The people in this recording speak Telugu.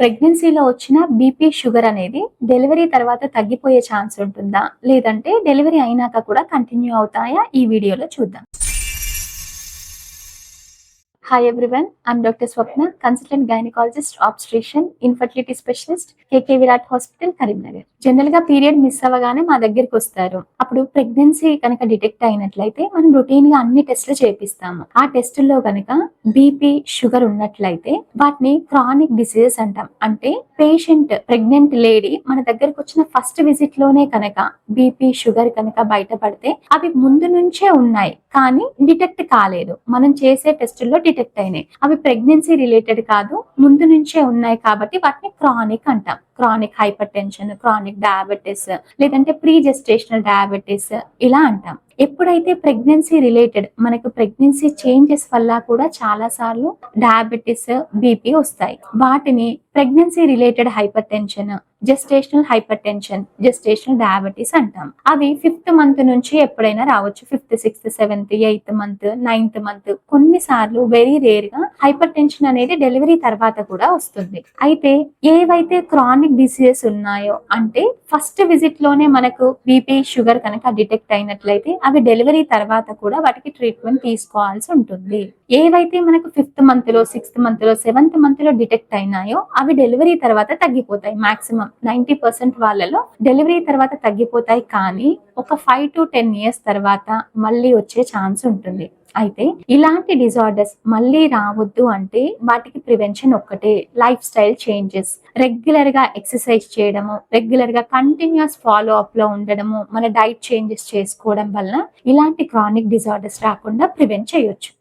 ప్రెగ్నెన్సీలో వచ్చిన బీపీ, షుగర్ అనేది డెలివరీ తర్వాత తగ్గిపోయే ఛాన్స్ ఉంటుందా? లేదంటే డెలివరీ అయినాక కూడా కంటిన్యూ అవుతాయా? ఈ వీడియోలో చూద్దాం. Hi everyone, I'm Dr. Swapna, consultant gynecologist, obstetrician, infertility specialist, KK Virat Hospital, Karimnagar. General గా పీరియడ్ మిస్ అవ్వగానే మా దగ్గరికి వస్తారు. అప్పుడు ప్రెగ్నెన్సీ కనుక డిటెక్ట్ అయినట్లయితే మనం రొటీన్ గా అన్ని టెస్టులు చేపిస్తాము. ఆ టెస్టుల్లో కనుక బీపీ, షుగర్ ఉన్నట్లయితే వాటిని క్రానిక్ డిసీజెస్ అంటాం. అంటే పేషెంట్ ప్రెగ్నెంట్ లేడీ మన దగ్గరకు వచ్చిన ఫస్ట్ విజిట్ లోనే కనుక బీపీ, షుగర్ కనుక బయటపడితే అవి ముందు నుంచే ఉన్నాయి కానీ డిటెక్ట్ కాలేదు. మనం చేసే టెస్టుల్లో డిటెక్ట్ అయినాయి. అవి ప్రెగ్నెన్సీ రిలేటెడ్ కాదు, ముందు నుంచే ఉన్నాయి కాబట్టి వాటిని క్రానిక్ అంటాం. Chronic hyper tension, chronic diabetes, లేదంటే ప్రీ జెస్టేషనల్ డయాబెటిస్ ఇలా అంటాం. ఎప్పుడైతే ప్రెగ్నెన్సీ రిలేటెడ్ మనకు ప్రెగ్నెన్సీ చేంజెస్ వల్ల కూడా చాలా సార్లు డయాబెటిస్, బీపీ వస్తాయి. వాటిని pregnancy related hyper tension, gestational hyper tension, gestational diabetes అంటాం. అవి 5th మంత్ నుంచి ఎప్పుడైనా రావచ్చు. 5th, 6th, 7th, 8th month, 9th month. కొన్నిసార్లు వెరీ రేర్ గా హైపర్ టెన్షన్ అనేది డెలివరీ తర్వాత కూడా వస్తుంది. అయితే ఏవైతే క్రానిక్ డిసీజెస్ ఉన్నాయో, అంటే ఫస్ట్ విజిట్ లోనే మనకు బీపీ, షుగర్ కనుక డిటెక్ట్ అయినట్లయితే అవి డెలివరీ తర్వాత కూడా వాటికి ట్రీట్మెంట్ తీసుకోవాల్సి ఉంటుంది. ఏవైతే మనకు 5th మంత్ లో, 6th మంత్ లో, 7th మంత్ లో డిటెక్ట్ అయినాయో అవి డెలివరీ తర్వాత తగ్గిపోతాయి. మాక్సిమం 90% వాళ్ళలో డెలివరీ తర్వాత తగ్గిపోతాయి, కానీ ఒక 5 to 10 years తర్వాత మళ్ళీ వచ్చే ఛాన్స్ ఉంటుంది. అయితే ఇలాంటి డిజార్డర్స్ మళ్ళీ రావద్దు అంటే వాటికి ప్రివెన్షన్ ఒక్కటే, లైఫ్ స్టైల్ చేంజెస్. రెగ్యులర్ గా ఎక్సర్సైజ్ చేయడము, రెగ్యులర్ గా కంటిన్యూస్ ఫాలో అప్ లో ఉండడము, మన డైట్ చేంజెస్ చేసుకోవడం వల్ల ఇలాంటి క్రానిక్ డిజార్డర్స్ రాకుండా ప్రివెంట్ చేయొచ్చు.